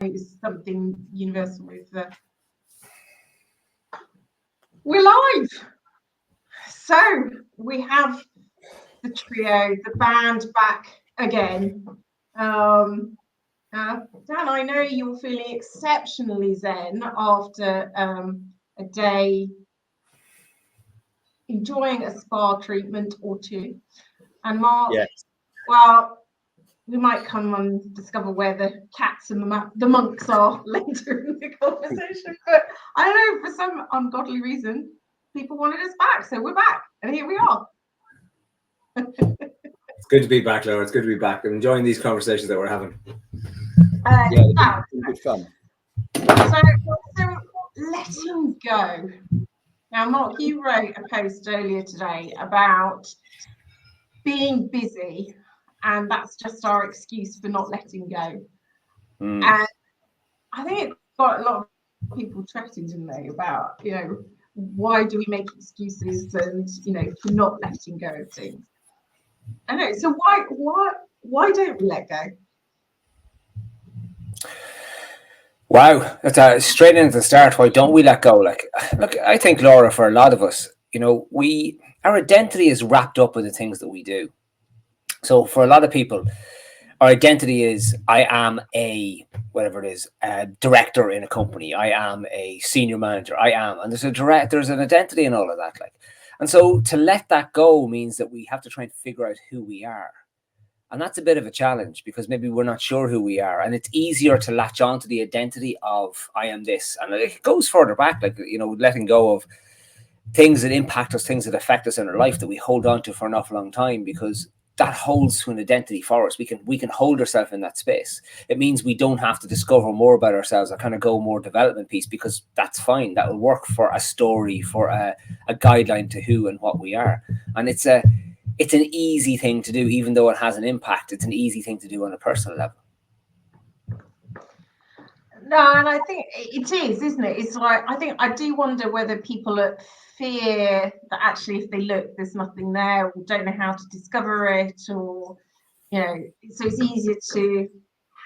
it's something universal with we're live. So we have the trio, the band back again. Dan, I know you're feeling exceptionally zen after a day enjoying a spa treatment or two. And Mark, yes. Well, we might come and discover where the cats and the monks are later in the conversation. But I don't know, for some ungodly reason, people wanted us back. So we're back. And here we are. It's good to be back, Laura. It's good to be back. I'm enjoying these conversations that we're having. Yeah, good fun. So letting go. Now, Mark, you wrote a post earlier today about being busy, and that's just our excuse for not letting go. And I think it got a lot of people chatting, didn't they, about, why do we make excuses and, for not letting go of things? I know. So why don't we let go? Wow, that's straight into the start. Why don't we let go? Look, I think, Laura, for a lot of us, our identity is wrapped up in the things that we do. So for a lot of people, our identity is, I am a, whatever it is, a director in a company. I am a senior manager. And there's an identity in all of that. And so to let that go means that we have to try and figure out who we are. And that's a bit of a challenge because maybe we're not sure who we are. And it's easier to latch on to the identity of I am this. And it goes further back, letting go of things that impact us, things that affect us in our life that we hold on to for an awful long time, because that holds to an identity for us. We can hold ourselves in that space. It means we don't have to discover more about ourselves or kind of go more development piece, because that's fine. That will work for a story, for a guideline to who and what we are. And it's an easy thing to do, even though it has an impact. It's an easy thing to do on a personal level. No, and I think it is, isn't it? It's like, I do wonder whether people fear that actually if they look, there's nothing there, or don't know how to discover it, or, so it's easier to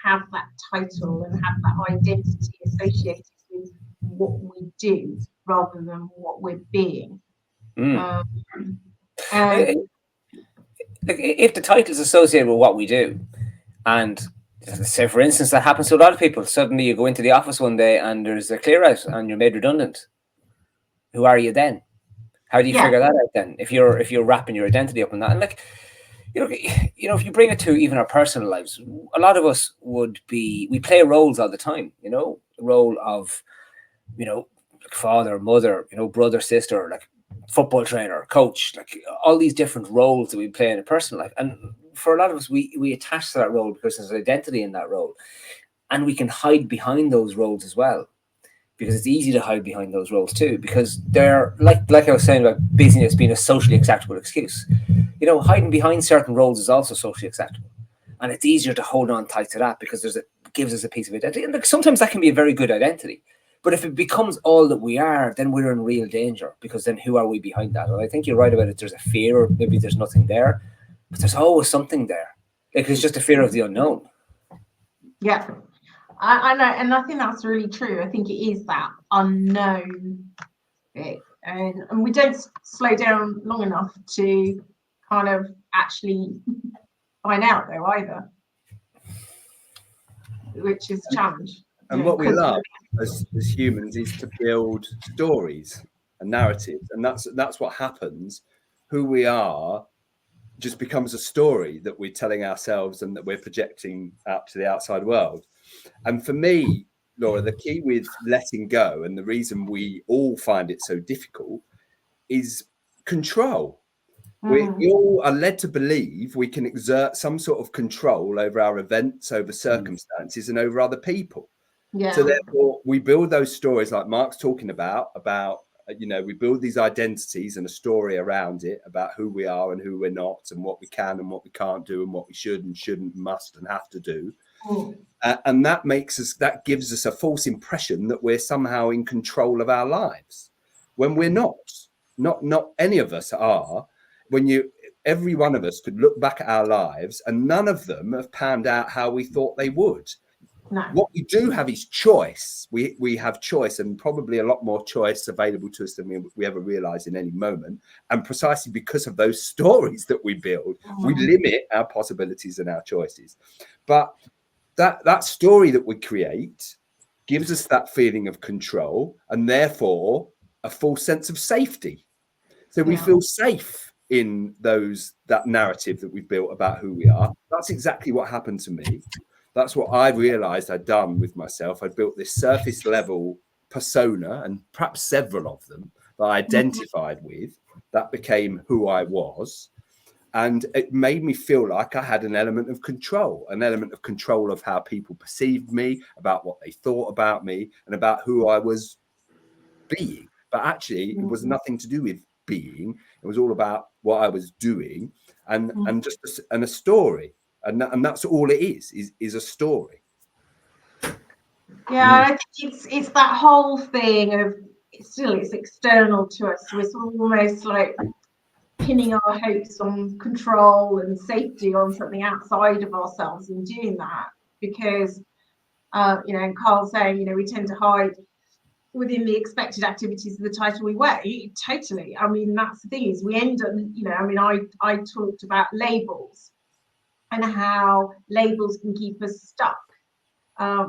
have that title and have that identity associated with what we do rather than what we're being. If the title is associated with what we do, and say, for instance, that happens to a lot of people. Suddenly you go into the office one day and there's a clear out and you're made redundant. Who are you then? How do you figure that out then? If you're wrapping your identity up in that, and if you bring it to even our personal lives, a lot of us we play roles all the time. The role of, father, mother, brother, sister, like football trainer, coach, like all these different roles that we play in a personal life. And for a lot of us, we attach to that role because there's identity in that role, and we can hide behind those roles as well, because it's easy to hide behind those roles too, because they're like I was saying about busyness being a socially acceptable excuse. Hiding behind certain roles is also socially acceptable, and it's easier to hold on tight to that because it gives us a piece of identity. And sometimes that can be a very good identity, but if it becomes all that we are, then we're in real danger, because then who are we behind that? And I think you're right about it. There's a fear, or maybe there's nothing there, but there's always something there. It's just a fear of the unknown. Yeah, I know, and I think that's really true. I think it is that unknown bit, and we don't slow down long enough to kind of actually find out though either, which is a challenge. And what we love as humans is to build stories and narratives, and that's what happens. Who we are just becomes a story that we're telling ourselves and that we're projecting out to the outside world. And for me, Laura, the key with letting go, and the reason we all find it so difficult, is control. We all are led to believe we can exert some sort of control over our events, over circumstances, and over other people. Yeah. So therefore, we build those stories like Mark's talking about, we build these identities and a story around it about who we are and who we're not, and what we can and what we can't do, and what we should and shouldn't, must and have to do. And that gives us a false impression that we're somehow in control of our lives, when we're not any of us are. Every one of us could look back at our lives and none of them have panned out how we thought they would. No. What we do have is choice. We have choice, and probably a lot more choice available to us than we ever realize in any moment. And precisely because of those stories that we build, we limit our possibilities and our choices. But that story that we create gives us that feeling of control, and therefore a full sense of safety. So we feel safe in that narrative that we've built about who we are. That's exactly what happened to me. That's what I realized I'd done with myself. I built this surface level persona, and perhaps several of them that I identified with. That became who I was. And it made me feel like I had an element of control of how people perceived me, about what they thought about me, and about who I was being. But actually, it was nothing to do with being. It was all about what I was doing, and a story. And that's all it is a story. Yeah, I think it's that whole thing of it's external to us. So it's almost like pinning our hopes on control and safety on something outside of ourselves in doing that, because and Carl's saying, we tend to hide within the expected activities of the title we wear. Totally. I mean, that's the thing, is we end up, I talked about labels and how labels can keep us stuck.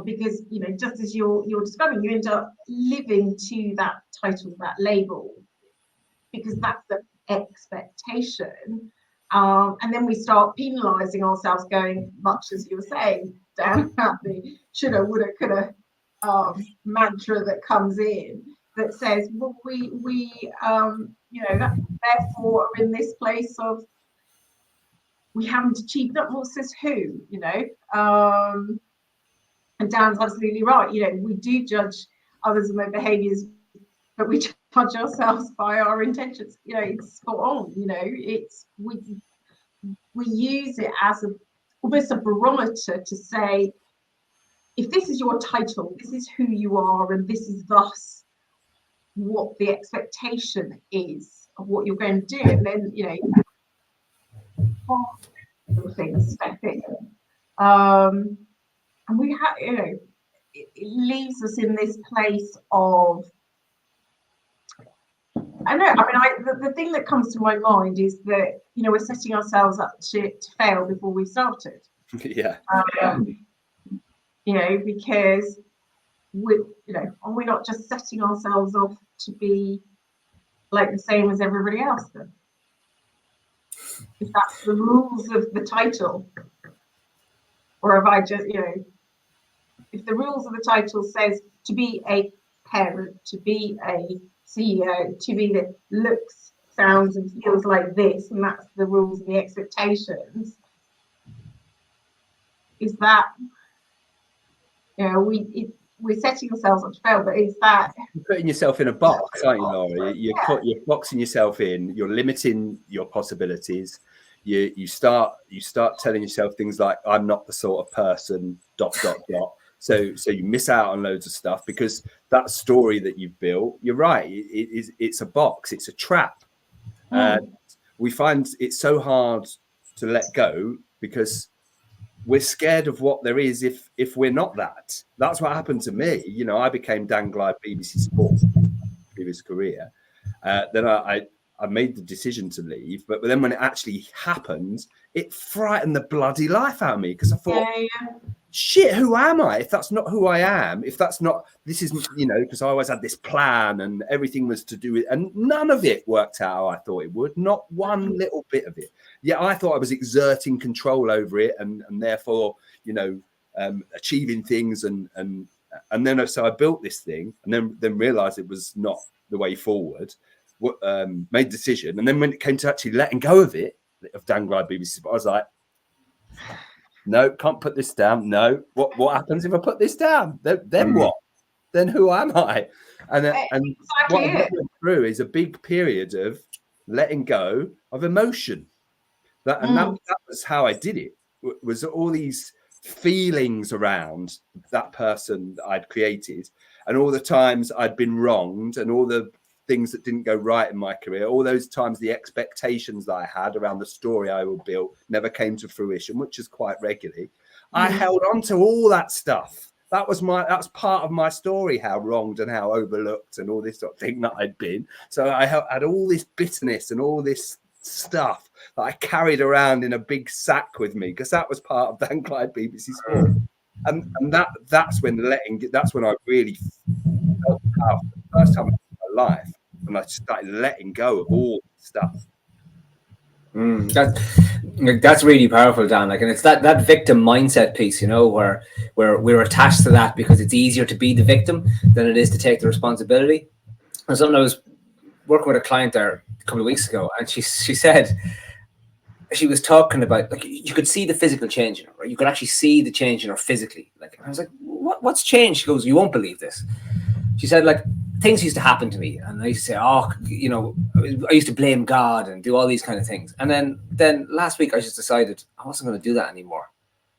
Because just as you're describing, you end up living to that title, that label, because that's the expectation, and then we start penalizing ourselves, going much as you were saying, down at the shoulda, woulda, coulda mantra that comes in, that says, well, we that therefore are in this place of we haven't achieved that. Well, says who, and Dan's absolutely right. We do judge others and their behaviours, but we judge ourselves by our intentions. It's spot on. It's we use it as almost a barometer to say, if this is your title, this is who you are, and this is thus what the expectation is of what you're going to do, and then things step in. And we have, it leaves us in this place of, I know. I mean, the thing that comes to my mind is that we're setting ourselves up to fail before we started. Yeah. Because are we not just setting ourselves off to be like the same as everybody else then? If that's the rules of the title, or have I just, if the rules of the title says to be a parent, to be a CEO, to be the looks, sounds and feels like this, and that's the rules and the expectations, is that, we're setting ourselves up to fail, but is that you're putting yourself in a box, aren't you, Laurie? You're boxing yourself in, you're limiting your possibilities. You start telling yourself things like, I'm not the sort of person, ... So you miss out on loads of stuff, because that story that you've built, you're right, it's a box, it's a trap. We find it's so hard to let go because we're scared of what there is if we're not that. That's what happened to me. I became Dan Glyde, BBC Sport, previous career. Then I made the decision to leave, but then when it actually happened, it frightened the bloody life out of me, because I thought, shit, who am I? If that's not who I am, if that's not, this is, because I always had this plan and everything was to do with, and none of it worked out how I thought it would, not one little bit of it. Yeah, I thought I was exerting control over it and therefore, achieving things and then so I built this thing and then realized it was not the way forward. Made a decision, and then when it came to actually letting go of it, of Dan Glyde BBC, I was like, no, can't put this down. No, what happens if I put this down? Then what? Then who am I? And what I went through is a big period of letting go of emotion. That was how I did it. Was all these feelings around that person that I'd created, and all the times I'd been wronged, and all the things that didn't go right in my career, all those times the expectations that I had around the story I would build never came to fruition, which is quite regularly. I held on to all that stuff. That's part of my story, how wronged and how overlooked and all this sort of thing that I'd been. So I had all this bitterness and all this stuff that I carried around in a big sack with me, because that was part of Dan Clyde BBC Sport. And that's when I really felt powerful. The first time in my life, when I started letting go of all this stuff. That's really powerful, Dan. Like, and it's that victim mindset piece, you know, where we're attached to that because it's easier to be the victim than it is to take the responsibility. And something I was working with a client there a couple of weeks ago, and she said she was talking about, like, you could see the physical change in her, right? You could actually see the change in her physically. Like, I was like, what's changed? She goes, you won't believe this. She said, like, things used to happen to me, and I used to say, oh, you know, I used to blame God and do all these kind of things. And then last week I just decided I wasn't going to do that anymore.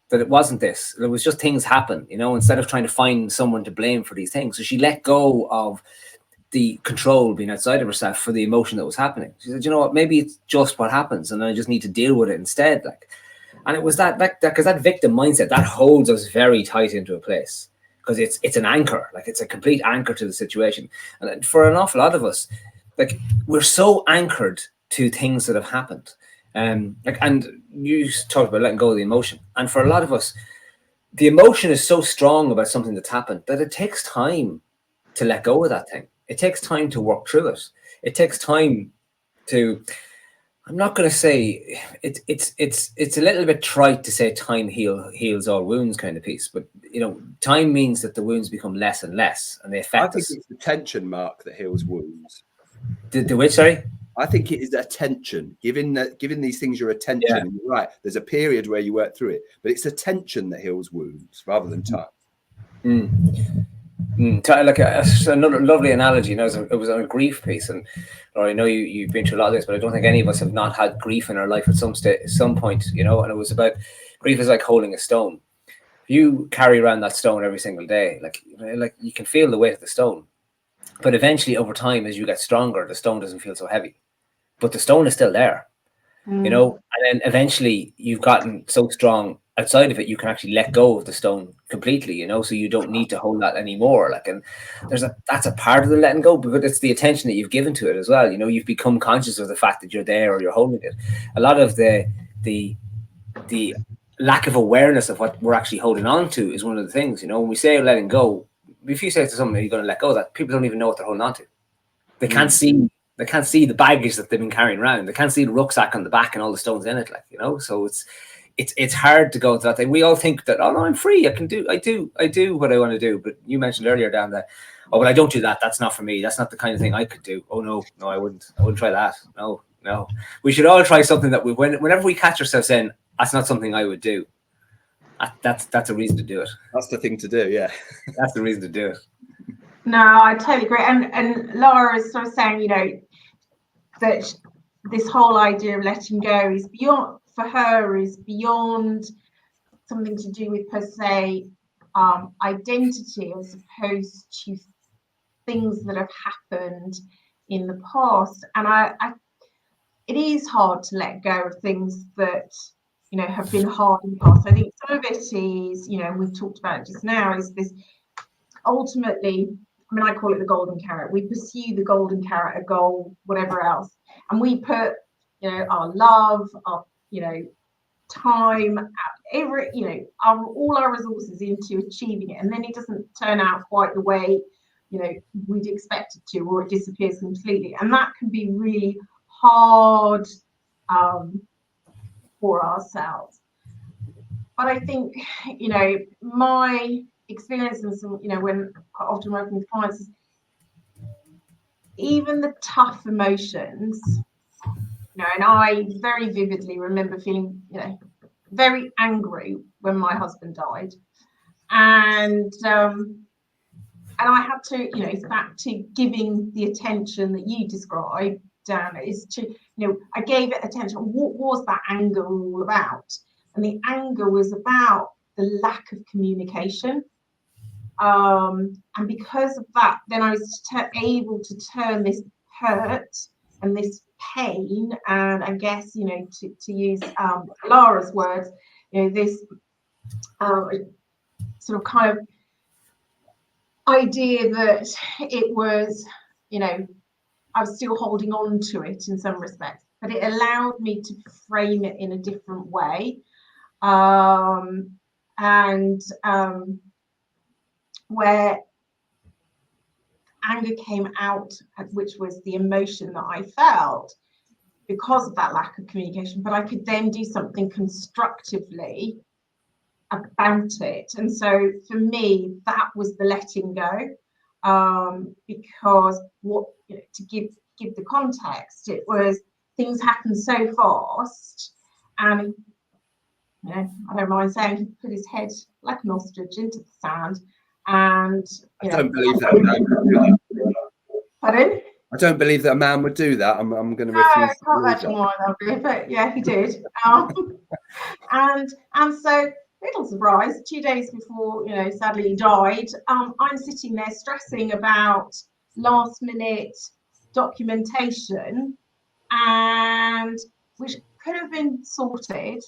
That it wasn't this. It was just things happen, you know, instead of trying to find someone to blame for these things. So she let go of the control being outside of herself for the emotion that was happening. She said, you know what, maybe it's just what happens, and I just need to deal with it instead. Like, and it was that because that victim mindset that holds us very tight into a place. Because it's an anchor, like it's a complete anchor to the situation. And for an awful lot of us, like, we're so anchored to things that have happened. And you talked about letting go of the emotion. And for a lot of us, the emotion is so strong about something that's happened that it takes time to let go of that thing. It takes time to work through it. It takes time to, I'm not going to say it's a little bit trite to say time heals all wounds kind of piece, but you know, time means that the wounds become less and less, and they affect us. I think it's the tension, Mark, that heals wounds. The which, sorry? I think it is attention. Giving these things your attention. Yeah. And you're right. There's a period where you work through it, but it's attention that heals wounds rather than time. Like another lovely analogy. You know, it was on a grief piece, and I know you've been through a lot of this, but I don't think any of us have not had grief in our life at some point. You know, and it was about grief is like holding a stone. If you carry around that stone every single day, like you can feel the weight of the stone, but eventually over time, as you get stronger, the stone doesn't feel so heavy, but the stone is still there. You know, and then eventually you've gotten so strong outside of it, you can actually let go of the stone completely, you know, so you don't need to hold that anymore. Like, and that's a part of the letting go, but it's the attention that you've given to it as well. You know, you've become conscious of the fact that you're there or you're holding it. A lot of the lack of awareness of what we're actually holding on to is one of the things, you know, when we say letting go, if you say to someone that you're going to let go of that, people don't even know what they're holding on to. They can't see. They can't see the baggage that they've been carrying around. They can't see the rucksack on the back and all the stones in it, like, you know. So it's hard to go into that thing. We all think that, oh no, I'm free. I do what I want to do. But you mentioned earlier, Dan, that, oh, well, I don't do that. That's not for me. That's not the kind of thing I could do. Oh no, I wouldn't try that. No. We should all try something that whenever we catch ourselves saying, that's not something I would do. That's a reason to do it. That's the thing to do. Yeah. That's the reason to do it. No, I totally agree. And Laura is sort of saying, you know, that this whole idea of letting go is beyond, for her, is beyond something to do with, per se, identity, as opposed to things that have happened in the past. And it is hard to let go of things that, you know, have been hard in the past. I think some of it is, you know, we've talked about it just now, is this ultimately, I mean, I call it the golden carrot. We pursue the golden carrot, a goal, whatever else, and we put, you know, our love, our, you know, time, every, you know, all our resources into achieving it, and then it doesn't turn out quite the way, you know, we'd expect it to, or it disappears completely, and that can be really hard for ourselves. But I think, you know, my experience, and some, you know, when quite often working with clients, is even the tough emotions, you know, and I very vividly remember feeling, you know, very angry when my husband died, and I had to, you know, it's back to giving the attention that you described, Dan, is to, you know, I gave it attention. What was that anger all about? And the anger was about the lack of communication. And because of that, then I was able to turn this hurt and this pain, and I guess, you know, to use Lara's words, you know, this sort of kind of idea that it was, you know, I was still holding on to it in some respects, but it allowed me to frame it in a different way. Where anger came out, which was the emotion that I felt because of that lack of communication, but I could then do something constructively about it. And so for me, that was the letting go, because to give the context, it was things happened so fast, and I don't mind saying, he put his head like an ostrich into the sand, and I don't believe that a man would do that. Pardon? I don't believe that a man would do that. I'm going to No, refuse. I can't imagine why that would be, but yeah, he did. And so, little surprise, 2 days before, sadly he died, I'm sitting there stressing about last minute documentation, and which could have been sorted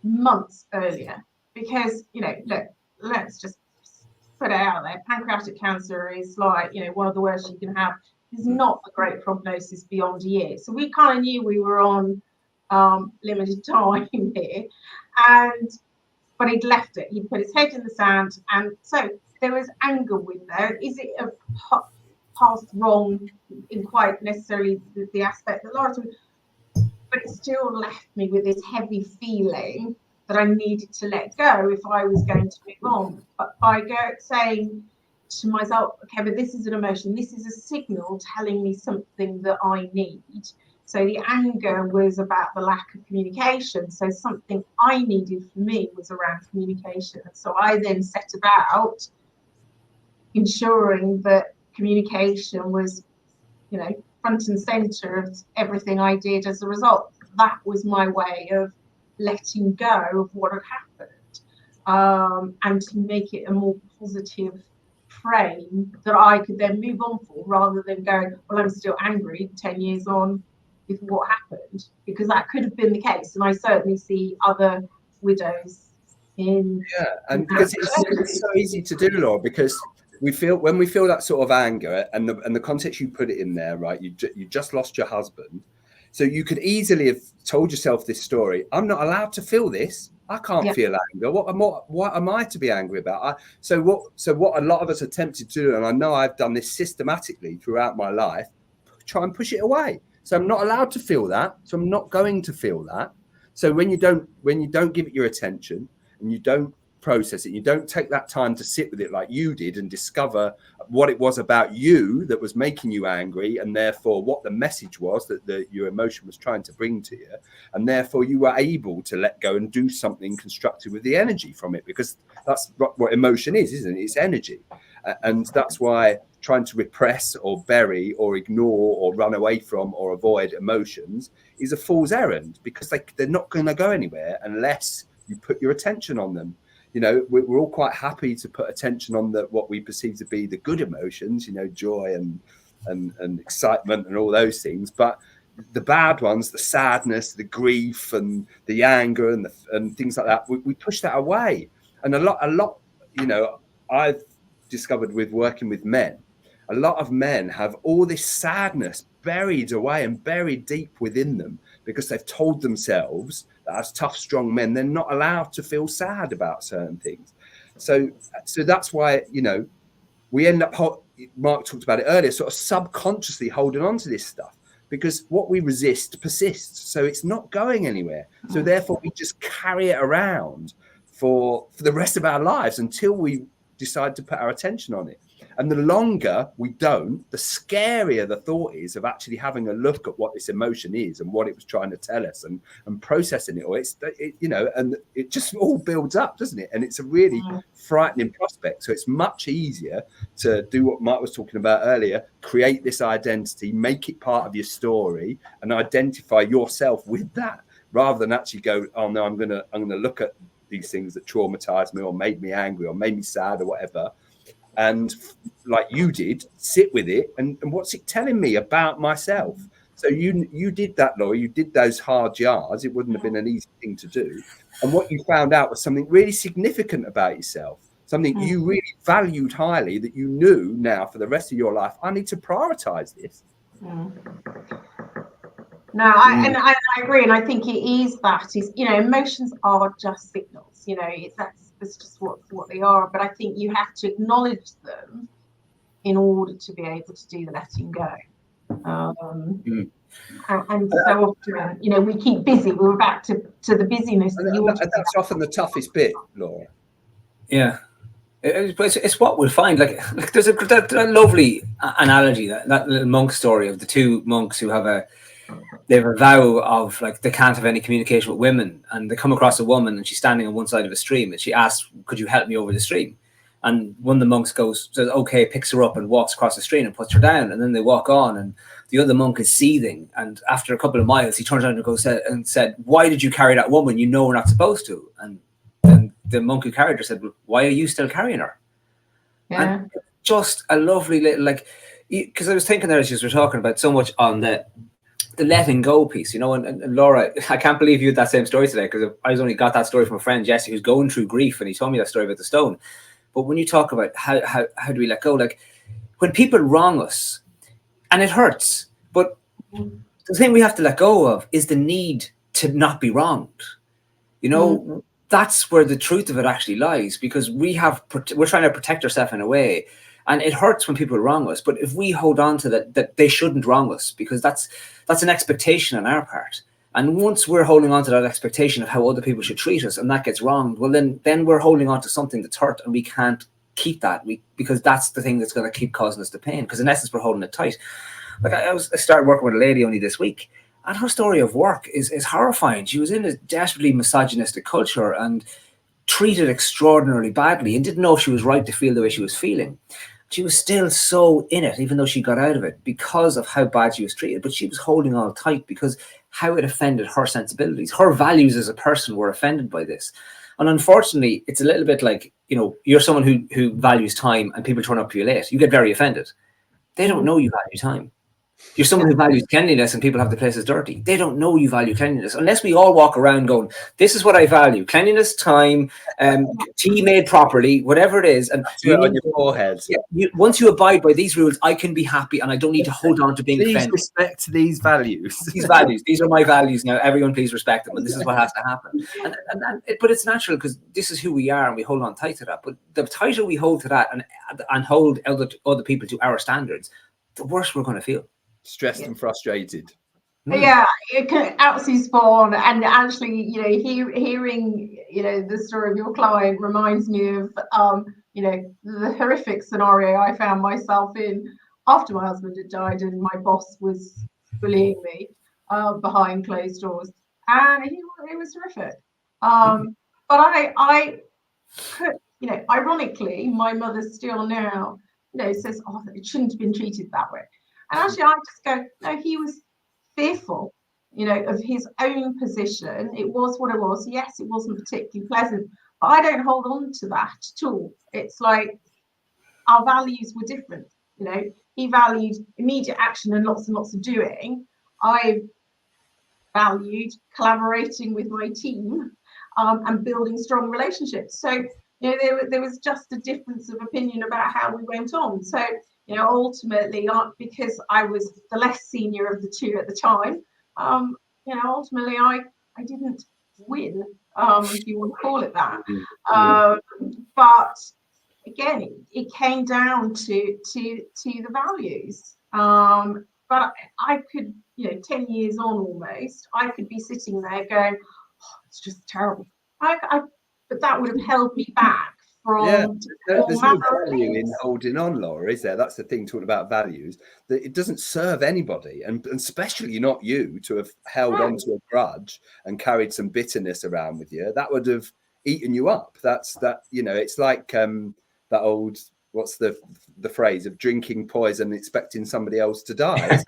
months earlier, because look, let's just put it out there, pancreatic cancer is like, one of the worst you can have. It's not a great prognosis beyond a year, so we kind of knew we were on limited time here, but he'd left it, he'd put his head in the sand, and so there was anger with there. Is it a path wrong in quite necessarily the aspect that Laura, but it still left me with this heavy feeling that I needed to let go if I was going to move on. But by saying to myself, okay, but this is an emotion, this is a signal telling me something that I need. So the anger was about the lack of communication. So something I needed for me was around communication. And so I then set about ensuring that communication was, front and center of everything I did as a result. That was my way of letting go of what had happened, and to make it a more positive frame that I could then move on for, rather than going, well, I'm still angry 10 years on with what happened, because that could have been the case. And I certainly see other widows in. Yeah, and because it's so easy to do, Laura, because when we feel that sort of anger, and the context you put it in there, right? You just lost your husband, so you could easily have told yourself this story. I'm not allowed to feel this. I can't feel anger. What am I to be angry about? So what a lot of us are tempted to do, and I know I've done this systematically throughout my life, try and push it away. So I'm not allowed to feel that. So I'm not going to feel that. So when you don't give it your attention, and you don't process it, you don't take that time to sit with it like you did and discover what it was about you that was making you angry, and therefore what the message was that your emotion was trying to bring to you, and therefore you were able to let go and do something constructive with the energy from it, because that's what emotion is, isn't it? It's energy. And that's why trying to repress or bury or ignore or run away from or avoid emotions is a fool's errand, because they're not going to go anywhere unless you put your attention on them. We're all quite happy to put attention on what we perceive to be the good emotions, joy and excitement and all those things. But the bad ones, the sadness, the grief and the anger and things like that, we push that away. And a lot, I've discovered with working with men, a lot of men have all this sadness buried away and buried deep within them, because they've told themselves that as tough, strong men, they're not allowed to feel sad about certain things. So that's why, we end up, Mark talked about it earlier, sort of subconsciously holding on to this stuff, because what we resist persists. So it's not going anywhere. So therefore we just carry it around for the rest of our lives until we decide to put our attention on it. And the longer we don't, the scarier the thought is of actually having a look at what this emotion is and what it was trying to tell us, and processing it. Or and it just all builds up, doesn't it? And it's a really frightening prospect. So it's much easier to do what Mark was talking about earlier: create this identity, make it part of your story, and identify yourself with that, rather than actually go, oh no, I'm gonna look at these things that traumatized me or made me angry or made me sad or whatever. And like you did, sit with it and what's it telling me about myself? So you did that, Laura. You did those hard yards. It wouldn't have been an easy thing to do. And what you found out was something really significant about yourself, something you really valued highly, that you knew now for the rest of your life, I need to prioritize this. No, I agree, and I think it is that is, you know, emotions are just signals. You know, that's just what they are. But I think you have to acknowledge them in order to be able to do the letting go. And so often, you know, we keep busy. We're back to the busyness. And that's often the toughest bit, Laura. Yeah. It's what we'll find. Like there's that lovely analogy, that little monk story of the two monks who have a vow of, like, they can't have any communication with women, and they come across a woman and she's standing on one side of a stream and she asks, could you help me over the stream? And one of the monks says, okay, picks her up and walks across the stream and puts her down, and then they walk on, and the other monk is seething, and after a couple of miles he turns around and said, why did you carry that woman? You know we're not supposed to. And the monk who carried her said, well, why are you still carrying her? Yeah. And just a lovely little, like, because I was thinking there as you were talking about so much on the letting go piece, you know, and Laura, I can't believe you had that same story today, because I only got that story from a friend, Jesse, who's going through grief, and he told me that story about the stone. But when you talk about how do we let go, like when people wrong us, and it hurts, but the thing we have to let go of is the need to not be wronged. You know, that's where the truth of it actually lies, because we're trying to protect ourselves in a way, and it hurts when people wrong us. But if we hold on to that they shouldn't wrong us, because that's an expectation on our part. And once we're holding on to that expectation of how other people should treat us, and that gets wronged, well, then we're holding on to something that's hurt, and we can't keep that, because that's the thing that's going to keep causing us the pain. Because in essence, we're holding it tight. Like I started working with a lady only this week, and her story of work is horrifying. She was in a desperately misogynistic culture and treated extraordinarily badly, and didn't know if she was right to feel the way she was feeling. She was still so in it, even though she got out of it, because of how bad she was treated. But she was holding on tight because how it offended her sensibilities. Her values as a person were offended by this. And unfortunately, it's a little bit like, you know, you're someone who values time, and people turn up to you late. You get very offended. They don't know you value time. You're someone who values cleanliness, and people have the places dirty. They don't know you value cleanliness, unless we all walk around going, this is what I value: cleanliness, time, tea made properly, whatever it is. And you on your forehead. Once you abide by these rules, I can be happy, and I don't need to hold on to being offended. Please respect these values. These values. These are my values now. Everyone, please respect them. And this is what has to happen. But it's natural, because this is who we are, and we hold on tight to that. But the tighter we hold to that and hold other people to our standards, the worse we're going to feel. Stressed and frustrated. Yeah, it can absolutely spawn. And actually, you know, hearing, you know, the story of your client reminds me of, you know, the horrific scenario I found myself in after my husband had died, and my boss was bullying me behind closed doors, and it was horrific. But I could, you know, ironically, my mother still now, you know, says, oh, it shouldn't have been treated that way. And actually, I just go, no, he was fearful, you know, of his own position. It was what it was. Yes, it wasn't particularly pleasant, but I don't hold on to that at all. It's like our values were different. You know, he valued immediate action and lots of doing. I valued collaborating with my team and building strong relationships. So, you know, there was just a difference of opinion about how we went on. So, you know, ultimately, because I was the less senior of the two at the time, you know, ultimately I didn't win, if you want to call it that. But again, it came down to the values. But I could, you know, 10 years on almost, I could be sitting there going, oh, it's just terrible. But that would have held me back. There's no value in holding on, Laura, is there? That's the thing, talking about values, that it doesn't serve anybody, and especially not you, to have held on to a grudge and carried some bitterness around with you. That would have eaten you up. You know, it's like that old, what's the phrase of drinking poison and expecting somebody else to die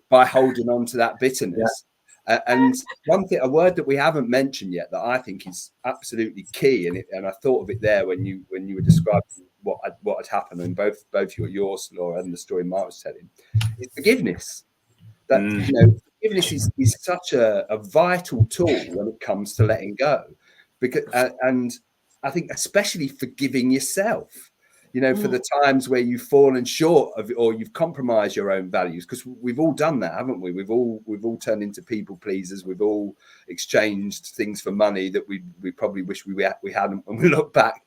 by holding on to that bitterness. And one thing, a word that we haven't mentioned yet that I think is absolutely key, and I thought of it there when you were describing what had happened in both yours, Laura, and the story Mark was telling, is forgiveness. That forgiveness is such a vital tool when it comes to letting go, because and I think especially forgiving yourself. For the times where you've fallen short of, or you've compromised your own values, because we've all done that, haven't we? We've all turned into people pleasers. We've all exchanged things for money that we probably wish we hadn't when we look back.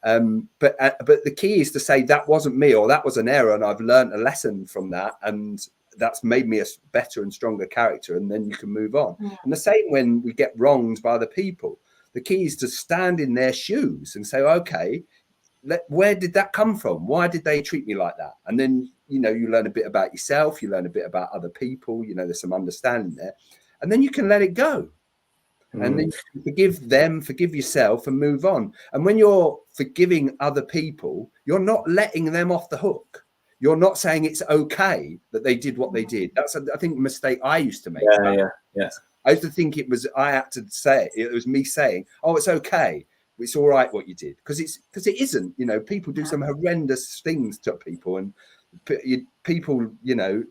But the key is to say that wasn't me, or that was an error, and I've learned a lesson from that, and that's made me a better and stronger character, and then you can move on. And the same when we get wronged by other people. The key is to stand in their shoes and say, okay, where did that come from? Why did they treat me like that? And then, you learn a bit about yourself, you learn a bit about other people, there's some understanding there, and then you can let it go. And then you can forgive them, forgive yourself, and move on. And when you're forgiving other people, you're not letting them off the hook. You're not saying it's okay that they did what they did. That's, I think, a mistake I used to make. Yeah. I used to think I had to say it. It was me saying, oh, it's okay. It's all right what you did. Because it isn't. People do some horrendous things to people, and people,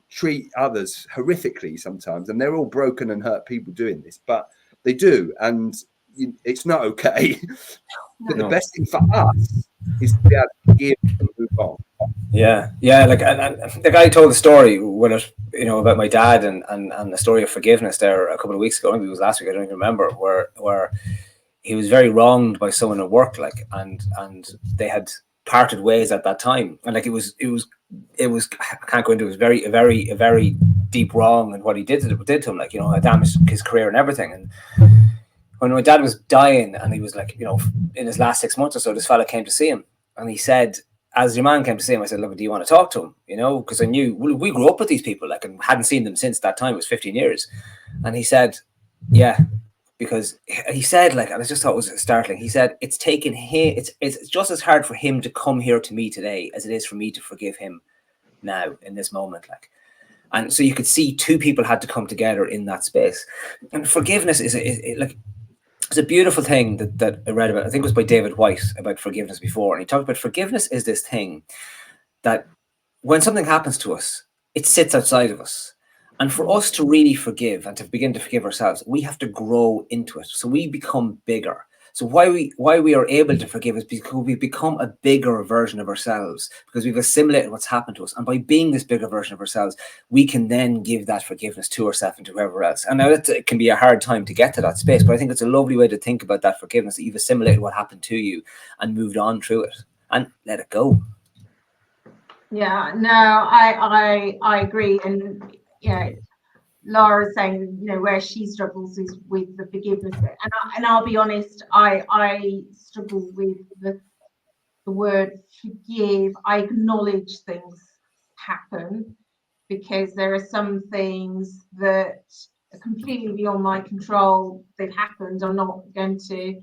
treat others horrifically sometimes. And they're all broken and hurt people doing this. But they do. And it's not okay. But the best thing for us is to be able to forgive and move on. Yeah. Like, and the guy told the story about my dad and the story of forgiveness there a couple of weeks ago. Maybe it was last week. I don't even remember. Where he was very wronged by someone at work, like, and they had parted ways at that time, and like it was I can't go into it. It was a very deep wrong, and what he did to him, like, it damaged his career and everything. And when my dad was dying, and he was like, in his last 6 months or so, this fella came to see him, and he said, as your man came to see him, I said, look, do you want to talk to him? Because I knew we grew up with these people, like, and hadn't seen them since that time. It was 15 years. And he said, yeah, because he said, like, and I just thought it was startling. He said, it's taken him, it's just as hard for him to come here to me today as it is for me to forgive him now in this moment. Like, and so you could see two people had to come together in that space. And forgiveness is it's a beautiful thing that I read about. I think it was by David White about forgiveness before. And he talked about forgiveness is this thing that when something happens to us, it sits outside of us. And for us to really forgive and to begin to forgive ourselves, we have to grow into it. So we become bigger. So why we are able to forgive is because we become a bigger version of ourselves, because we've assimilated what's happened to us. And by being this bigger version of ourselves, we can then give that forgiveness to ourselves and to whoever else. And now it can be a hard time to get to that space, but I think it's a lovely way to think about that forgiveness, that you've assimilated what happened to you and moved on through it and let it go. Yeah, no, I agree. And Laura's saying, where she struggles is with the forgiveness bit. And I'll be honest, I struggle with the word forgive. I acknowledge things happen, because there are some things that are completely beyond my control. They've happened. I'm not going to,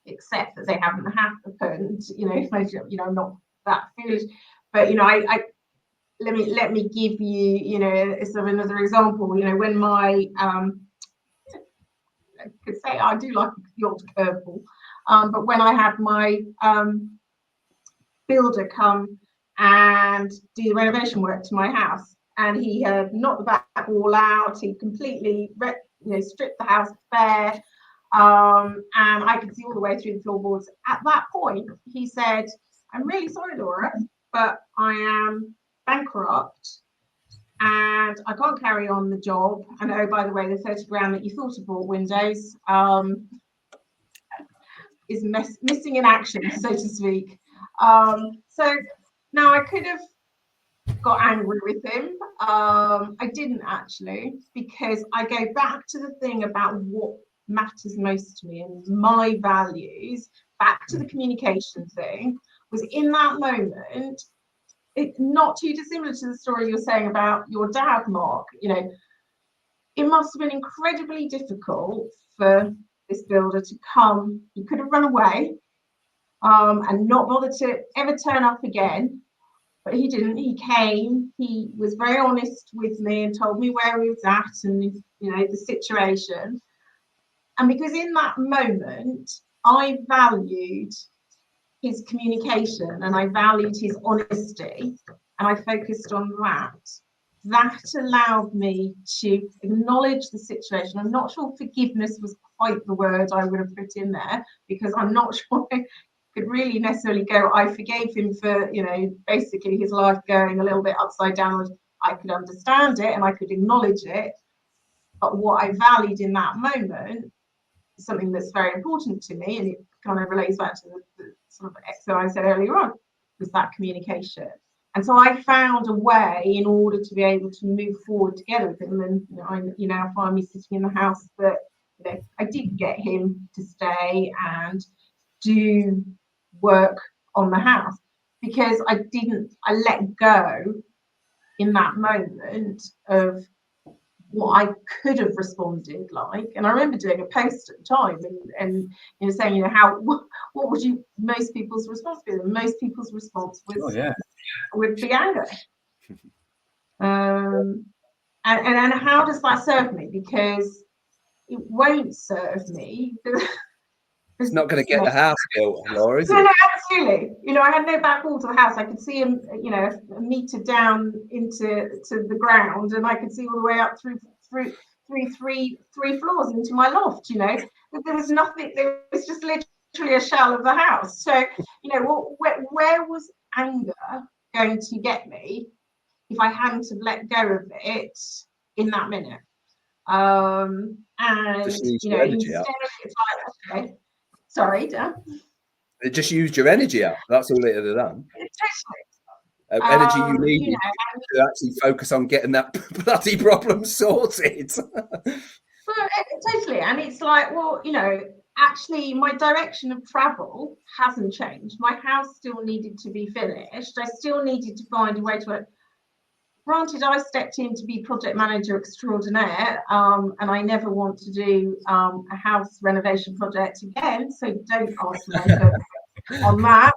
accept that they haven't happened. I'm not that foolish. But let me give you, sort of another example. When my I could say I do like the odd curveball, but when I had my builder come and do the renovation work to my house, and he had knocked the back wall out, he completely stripped the house bare, and I could see all the way through the floorboards. At that point, he said, "I'm really sorry, Laura, but I am bankrupt and I can't carry on the job. And oh, by the way, the 30 grand that you thought I bought windows is missing in action, so to speak." So now I could have got angry with him. I didn't actually, because I go back to the thing about what matters most to me and my values, back to the communication thing, was in that moment. It's not too dissimilar to the story you're saying about your dad, Mark. It must have been incredibly difficult for this builder to come. He could have run away and not bother to ever turn up again, but he didn't. He came. He was very honest with me and told me where he was at and the situation. And because in that moment I valued his communication and I valued his honesty and I focused on that, that allowed me to acknowledge the situation. I'm not sure forgiveness was quite the word I would have put in there, because I'm not sure I could really necessarily go, I forgave him for, you know, basically his life going a little bit upside down. I could understand it and I could acknowledge it. But what I valued in that moment, something that's very important to me, and it kind of relates back to the sort of exercise I said earlier on, was that communication. And so I found a way in order to be able to move forward together with him. And you now find me sitting in the house that, you know, I did get him to stay and do work on the house, because I let go in that moment of what I could have responded like. And I remember doing a post at the time and you know, saying, you know, what would you, most people's response be? And most people's response was, would be anger. And how does that serve me? Because it won't serve me. It's not going to get the house built, Laura, is it? No, absolutely. You know, I had no back wall to the house. I could see him, you know, a meter down into the ground, and I could see all the way up through three floors into my loft. You know, there was nothing. There was just literally a shell of the house. So, you know, where was anger going to get me if I hadn't have let go of it in that minute? And you know, instead it's like, okay. Sorry, Dan. It just used your energy up. That's all it had done. Energy you needed, you know, to actually focus on getting that bloody problem sorted. Well, totally. And it's like, well, you know, actually my direction of travel hasn't changed. My house still needed to be finished. I still needed to find a way to work. Granted, I stepped in to be project manager extraordinaire, and I never want to do a house renovation project again. So don't ask me on that.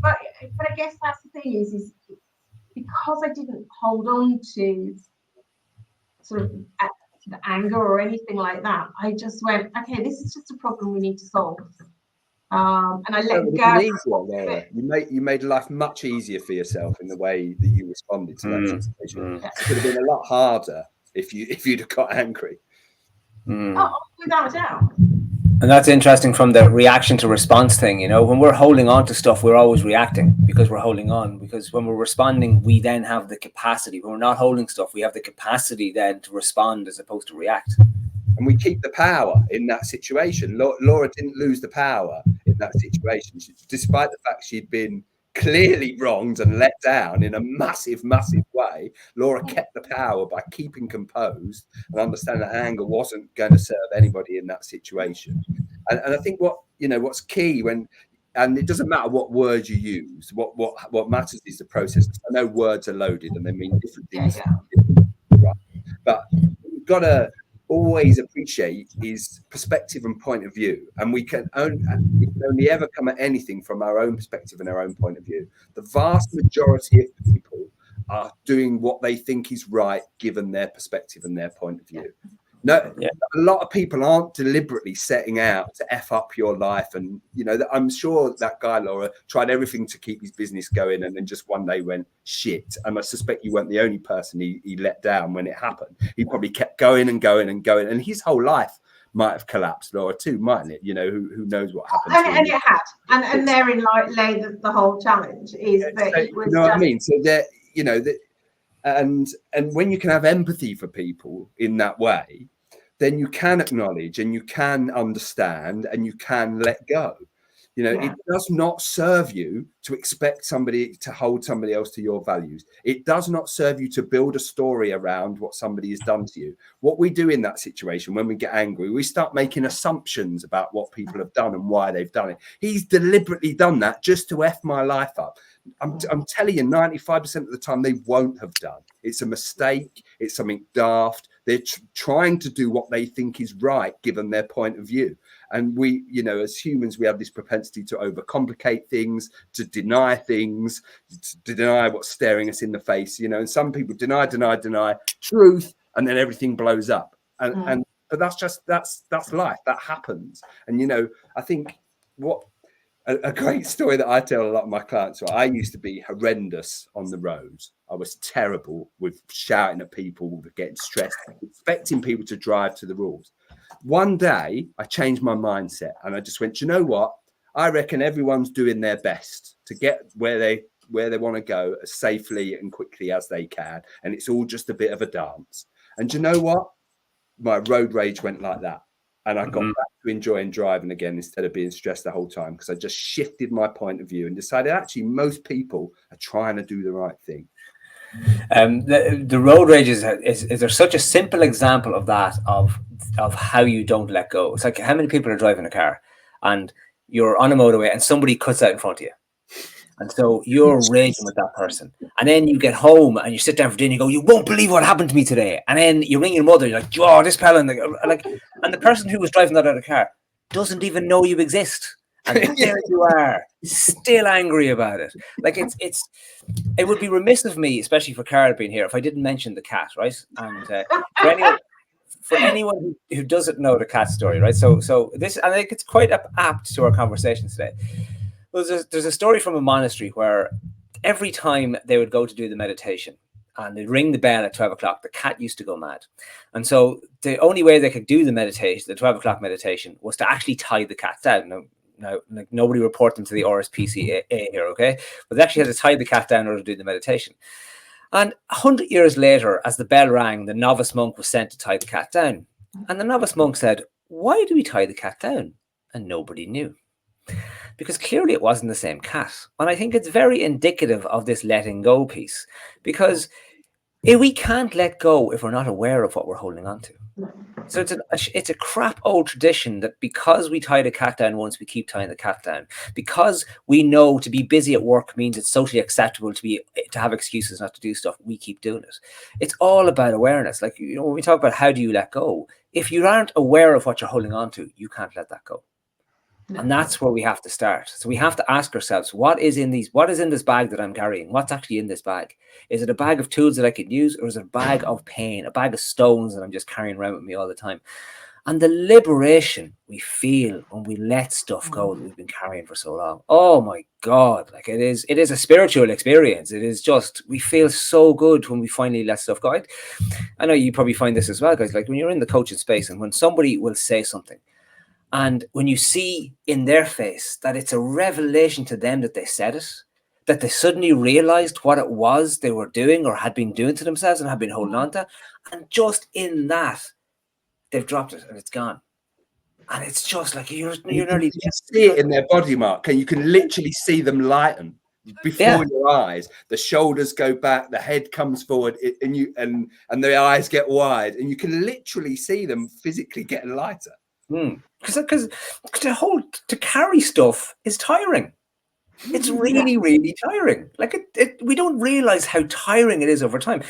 But I guess that's the thing is because I didn't hold on to sort of the anger or anything like that. I just went, okay, this is just a problem we need to solve. And I let go. You made life much easier for yourself in the way that you responded to that situation. It could have been a lot harder if you'd have got angry. Oh, without a doubt. And that's interesting from the reaction to response thing. You know, when we're holding on to stuff, we're always reacting because we're holding on. Because when we're responding, we then have the capacity. When we're not holding stuff, we have the capacity then to respond as opposed to react. And we keep the power in that situation. Laura didn't lose the power in that situation. Despite the fact she'd been clearly wronged and let down in a massive, massive way, Laura kept the power by keeping composed and understanding that anger wasn't going to serve anybody in that situation. And I think what's key and it doesn't matter what words you use, what matters is the process. I know words are loaded and they mean different things. Right? But you've got to always appreciate is perspective and point of view, and we can only ever come at anything from our own perspective and our own point of view. The vast majority of people are doing what they think is right given their perspective and their point of view. A lot of people aren't deliberately setting out to F up your life. And, you know, I'm sure that guy, Laura, tried everything to keep his business going and then just one day went shit. And I suspect you weren't the only person he let down when it happened. He probably kept going and going and going. And his whole life might have collapsed, Laura, too, mightn't it? You know, who knows what happened. And it had. And therein lay the whole challenge is that it was, you know what I mean? So that, you know, that. And when you can have empathy for people in that way, then you can acknowledge and you can understand and you can let go. You know, it does not serve you to expect somebody to hold somebody else to your values. It does not serve you to build a story around what somebody has done to you. What we do in that situation when we get angry, we start making assumptions about what people have done and why they've done it. He's deliberately done that just to F my life up. I'm telling you, 95% of the time they won't have done. It's a mistake. It's something daft. They're trying to do what they think is right, given their point of view. And we, you know, as humans, we have this propensity to overcomplicate things, to deny things, to deny what's staring us in the face, you know, and some people deny truth, and then everything blows up. And But that's life. That happens. And, you know, I think what a great story that I tell a lot of my clients, I used to be horrendous on the road. I was terrible with shouting at people, getting stressed, expecting people to drive to the rules. One day I changed my mindset and I just went, you know what? I reckon everyone's doing their best to get where they want to go as safely and quickly as they can. And it's all just a bit of a dance. And you know what? My road rage went like that. And I got back to enjoying driving again instead of being stressed the whole time, because I just shifted my point of view and decided actually most people are trying to do the right thing. The road rage is there's such a simple example of that, of how you don't let go. It's like, how many people are driving a car and you're on a motorway and somebody cuts out in front of you, and so you're raging with that person, and then you get home and you sit down for dinner, you go, you won't believe what happened to me today, and then you ring your mother, you're like, oh, this pal, and the person who was driving that other car doesn't even know you exist. And there you are, still angry about it. Like it would be remiss of me, especially for Carol being here, if I didn't mention the cat, right? And for anyone who doesn't know the cat story, right? So this, I think it's quite apt to our conversation today. Well, there's a story from a monastery where every time they would go to do the meditation and they'd ring the bell at 12 o'clock, the cat used to go mad. And so the only way they could do the meditation, the 12 o'clock meditation, was to actually tie the cat down. Now, like, nobody report them to the RSPCA here, okay? But they actually had to tie the cat down in order to do the meditation. And 100 years later, as the bell rang, the novice monk was sent to tie the cat down. And the novice monk said, why do we tie the cat down? And nobody knew. Because clearly it wasn't the same cat. And I think it's very indicative of this letting go piece. Because we can't let go if we're not aware of what we're holding on to. So it's a crap old tradition that because we tie the cat down once, we keep tying the cat down. Because we know to be busy at work means it's socially acceptable to have excuses not to do stuff, we keep doing it. It's all about awareness. Like, you know, when we talk about how do you let go, if you aren't aware of what you're holding on to, you can't let that go. And that's where we have to start. So we have to ask ourselves, what is in this bag that I'm carrying? What's actually in this bag? Is it a bag of tools that I could use, or is it a bag of pain, a bag of stones that I'm just carrying around with me all the time? And the liberation we feel when we let stuff go that we've been carrying for so long. Oh my God. Like it is a spiritual experience. It is just, we feel so good when we finally let stuff go. I know you probably find this as well, guys. Like when you're in the coaching space and when somebody will say something, and when you see in their face that it's a revelation to them that they said it, that they suddenly realized what it was they were doing or had been doing to themselves and had been holding on to, and just in that, they've dropped it and it's gone. And it's just like you're nearly see it in their body, Mark, and you can literally see them lighten before your eyes. The shoulders go back, the head comes forward, and the eyes get wide, and you can literally see them physically getting lighter. Because to carry stuff is tiring. It's really, really tiring. Like we don't realize how tiring it is over time.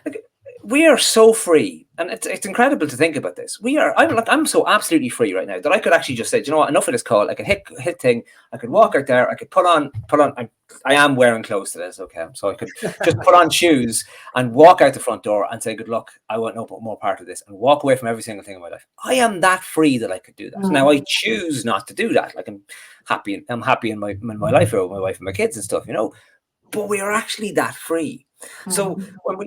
Like we are so free, and it's incredible to think about this. I'm so absolutely free right now that I could actually just say, do you know what, enough of this call. I could hit thing. I could walk out there. I could put on. I am wearing clothes today, okay. So I could just put on shoes and walk out the front door and say, good luck, I want no more part of this, and walk away from every single thing in my life. I am that free that I could do that. Now I choose not to do that. Like I'm happy in my life with my wife and my kids and stuff, you know. But we are actually that free. So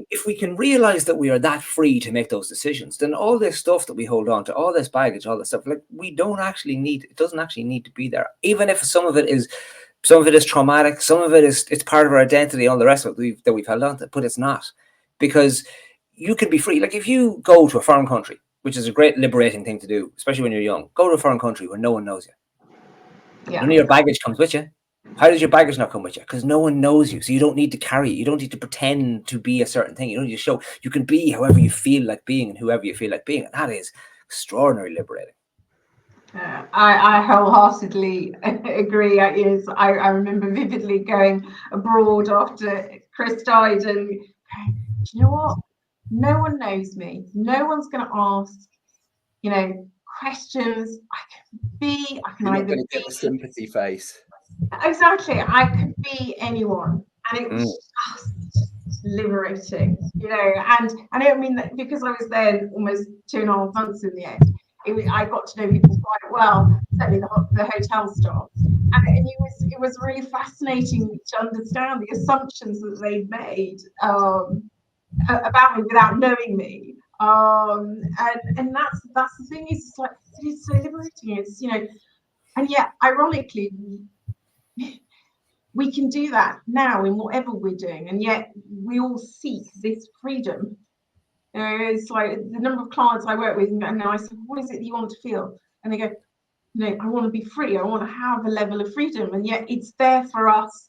if we can realize that we are that free to make those decisions, then all this stuff that we hold on to, all this baggage, all this stuff, like it doesn't actually need to be there. Even if some of it is traumatic, some of it it's part of our identity, all the rest of it that we've held on to, but it's not, because you can be free. Like if you go to a foreign country, which is a great liberating thing to do, especially when you're young, go to a foreign country where no one knows you. None of your baggage comes with you. How does your baggage not come with you? Because no one knows you. So you don't need to carry it. You don't need to pretend to be a certain thing. You don't need to show. You can be however you feel like being and whoever you feel like being. And that is extraordinarily liberating. I wholeheartedly agree. I remember vividly going abroad after Chris died and going, do you know what? No one knows me. No one's going to ask, questions. I can either get the sympathy face. Exactly. I could be anyone. And it was just liberating, you know. And I don't mean that because I was there almost 2.5 months in the end. I got to know people quite well, certainly the hotel staff, and it was really fascinating to understand the assumptions that they'd made about me without knowing me. And that's the thing, is it's like, it's so liberating. It's, you know, and yet ironically we can do that now in whatever we're doing, and yet we all seek this freedom. You know, it's like the number of clients I work with, and I said, what is it that you want to feel? And they go, no, I want to be free. I want to have a level of freedom. And yet it's there for us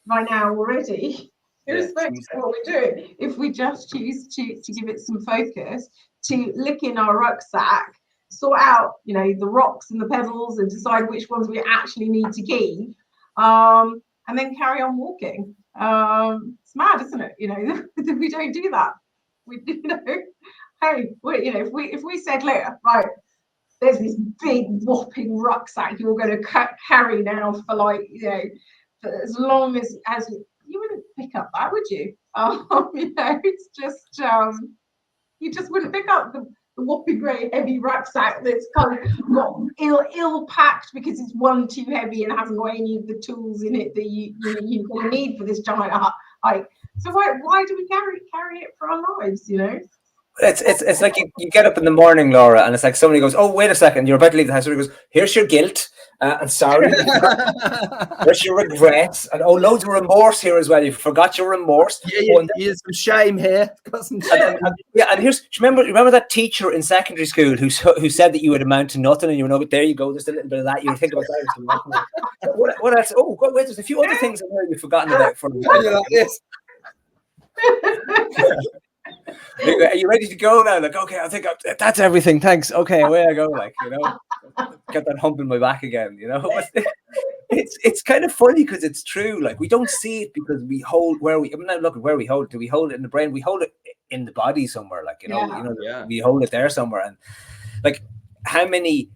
right now already, irrespective of what we're doing. If we just choose to give it some focus, to look in our rucksack, sort out, you know, the rocks and the pebbles, and decide which ones we actually need to keep, and then carry on walking. It's mad, isn't it? You know, if we don't do that, we, you know, hey, you know, if we said, look, right, there's this big whopping rucksack you're going to carry now for, like, you know, for as long as you wouldn't pick up that, would you? You know, it's just you just wouldn't pick up the whopping great heavy rucksack that's kind of got ill packed because it's one too heavy and hasn't got any of the tools in it that you're going to need for this giant hike. So why do we carry it for our lives, you know? It's like you get up in the morning, Laura, and it's like somebody goes, oh, wait a second, you're about to leave the house. Somebody goes, here's your guilt, and sorry, here's your regrets, and oh, loads of remorse here as well. You forgot your remorse. Here's some shame here. And here's, remember that teacher in secondary school who said that you would amount to nothing, and you know, there you go, there's a little bit of that. You think about that. What else? Oh, wait, there's a few other things you've forgotten about. Like this. Are you ready to go now? Like, okay, I think that's everything. Thanks. Okay, away I go. Like, you know, get that hump in my back again. You know, it's kind of funny because it's true. Like, we don't see it because we hold where we. I'm not looking where we hold it. Do we hold it in the brain? We hold it in the body somewhere. Like, we hold it there somewhere. And like, how many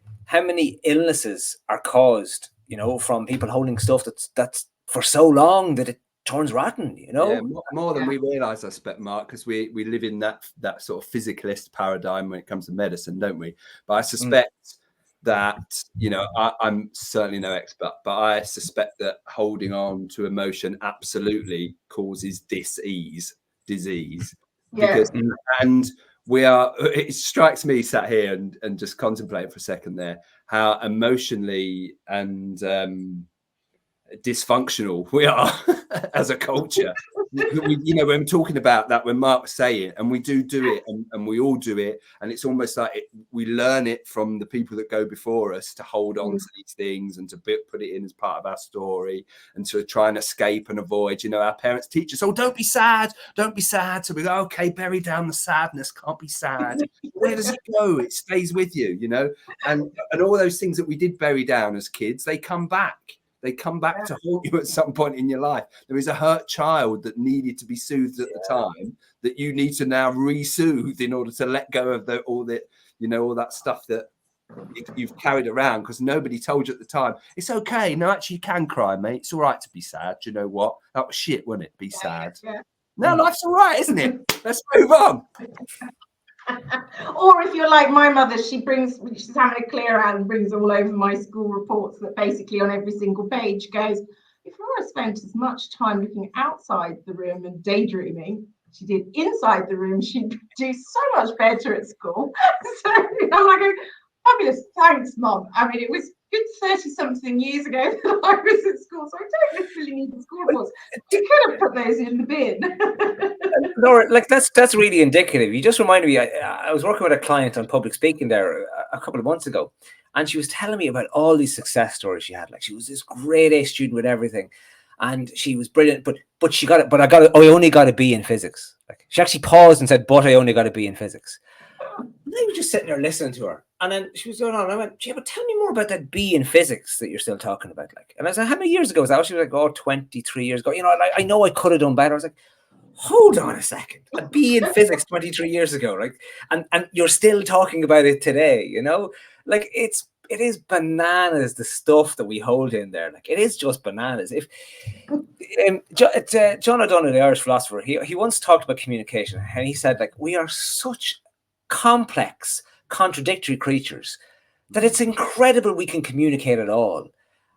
illnesses are caused, you know, from people holding stuff that's for so long that it turns rotten, you know. More than we realize, I suspect, Mark, because we live in that sort of physicalist paradigm when it comes to medicine, don't we? But I suspect that, you know, I'm certainly no expert, but I suspect that holding on to emotion absolutely causes disease because and we are, it strikes me sat here and just contemplating for a second there how emotionally and dysfunctional we are as a culture. You know, when I'm talking about that, when Mark's saying, and we do it, and we all do it, and it's almost like we learn it from the people that go before us to hold on to these things and to put it in as part of our story and to try and escape and avoid. You know, our parents teach us, oh, don't be sad. So we go, okay, bury down the sadness, can't be sad. Where does it go? It stays with you, you know, and all those things that we did bury down as kids, they come back. They come back to haunt you at some point in your life. There is a hurt child that needed to be soothed at the time that you need to now re-soothe in order to let go of all that stuff that you've carried around because nobody told you at the time. It's okay. No, actually, you can cry, mate. It's all right to be sad. Do you know what? That was shit, wasn't it? Be sad. Yeah. No, life's all right, isn't it? Let's move on. Or if you're like my mother, she's having a clear out and brings all over my school reports that basically on every single page goes, if Laura spent as much time looking outside the room and daydreaming she did inside the room, she'd do so much better at school. So I'm like, fabulous, thanks, Mom. I mean, it was good 30-something years ago that I was at school, so I don't necessarily need the school reports. You could have put those in the bin. Laura, like that's really indicative. You just reminded me, I was working with a client on public speaking there a couple of months ago, and she was telling me about all these success stories she had. Like, she was this grade A student with everything, and she was brilliant, but she got it. But I only got a B in physics. Like, she actually paused and said, "But I only got a B in physics." And I was just sitting there listening to her, and then she was going on. And I went, "Yeah, but tell me more about that B in physics that you're still talking about." Like, and I said, "How many years ago was that?" She was like, "Oh, 23 years ago." You know, I know I could have done better. I was like, hold on a second, a B in physics 23 years ago, like, and you're still talking about it today, you know? Like, it is bananas, the stuff that we hold in there. Like, it is just bananas. John O'Donoghue, the Irish philosopher, he once talked about communication, and he said, like, we are such complex, contradictory creatures that it's incredible we can communicate at all.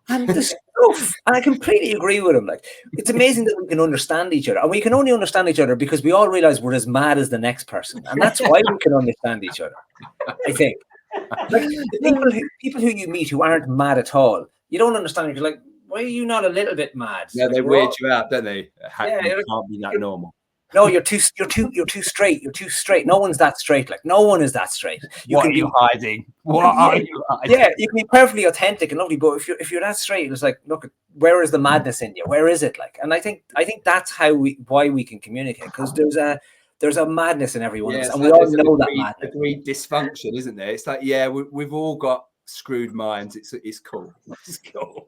And the stuff, and I completely agree with him. Like, it's amazing that we can understand each other, and we can only understand each other because we all realize we're as mad as the next person, and that's why we can understand each other. I think, like, people who you meet who aren't mad at all, you don't understand. You're like, why are you not a little bit mad? Yeah, like, they weird you out, don't they? Yeah, You can't be that normal. No, you're too straight. You're too straight. No one's that straight. Like, no one is that straight. What are you hiding? What are you hiding? Yeah, you can be perfectly authentic and lovely, but if you're that straight, it's like, look, where is the madness in you? Where is it? Like, and I think that's why we can communicate, because there's a madness in everyone, and we all know that madness. Agreed dysfunction, isn't there? It's like, yeah, we've all got screwed minds. It's cool. It's cool.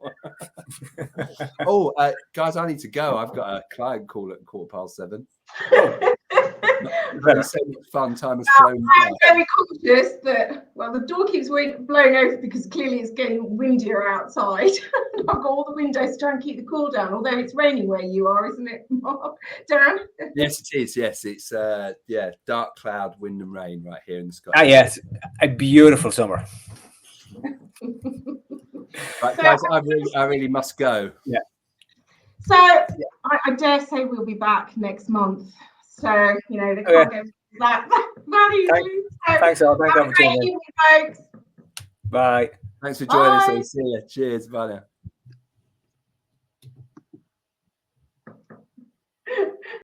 Oh, guys, I need to go. I've got a client call at 7:15. It's so much fun. Time has flown. I'm very conscious that, well, the door keeps blowing over because clearly it's getting windier outside. I've got all the windows to try and keep the cool down, although it's raining where you are, isn't it, Mark? Dan? Yes, it is. Yes, it's dark cloud, wind and rain right here in the sky. Ah, yes, a beautiful summer. Right, guys, I really must go. Yeah. So I dare say we'll be back next month. So, you know, they can't go that easily. Thanks, all. Thanks for the opportunity. Folks. Bye. Thanks for joining us. See you. Cheers. Bye now.